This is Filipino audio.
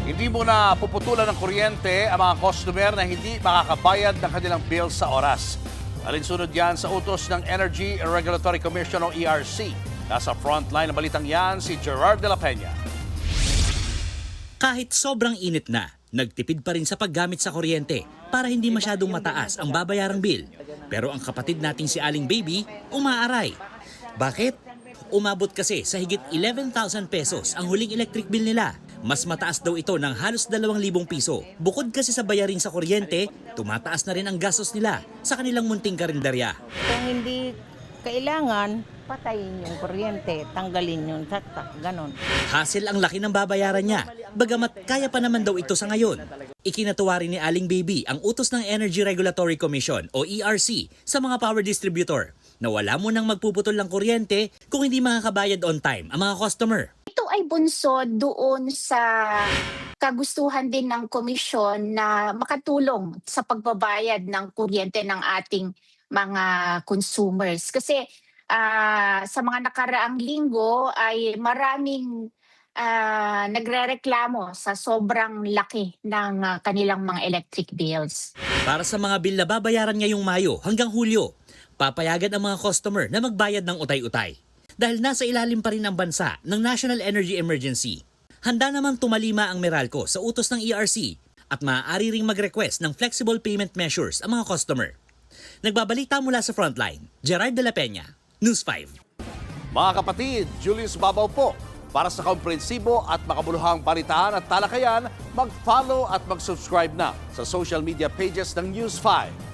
Hindi mo na puputulan ng kuryente ang mga customer na hindi makakabayad ng kanilang bill sa oras. Alinsunod yan sa utos ng Energy Regulatory Commission o ERC. Nasa frontline ng balitang yan si Gerard de la Peña. Kahit sobrang init na, nagtipid pa rin sa paggamit sa kuryente para hindi masyadong mataas ang babayarang bill. Pero ang kapatid nating si Aling Baby, umaaray. Bakit? Umabot kasi sa higit 11,000 pesos ang huling electric bill nila. Mas mataas daw ito ng halos 2,000 piso. Bukod kasi sa bayarin sa kuryente, tumataas na rin ang gastos nila sa kanilang munting karinderya. Kung hindi kailangan, patayin yung kuryente, tanggalin yung tatak, ganon. Hassle ang laki ng babayaran niya, bagamat kaya pa naman daw ito sa ngayon. Ikinatuwa rin ni Aling Baby ang utos ng Energy Regulatory Commission o ERC sa mga power distributor na wala mo nang magpuputol ng kuryente kung hindi makakabayad on time ang mga customer. Ito ay bunsod doon sa kagustuhan din ng komisyon na makatulong sa pagbabayad ng kuryente ng ating mga consumers. Kasi sa mga nakaraang linggo ay maraming nagrereklamo sa sobrang laki ng kanilang mga electric bills. Para sa mga bill na babayaran ngayong Mayo hanggang Hulyo, papayagan ang mga customer na magbayad ng utay-utay. Dahil nasa ilalim pa rin ang bansa ng National Energy Emergency. Handa namang tumalima ang Meralco sa utos ng ERC at maaari ring mag-request ng flexible payment measures ang mga customer. Nagbabalita mula sa Frontline, Gerard de la Peña, News 5. Mga kapatid, Julius Babaw po. Para sa komprehensibo at makabuluhang balitaan at talakayan, mag-follow at mag-subscribe na sa social media pages ng News 5.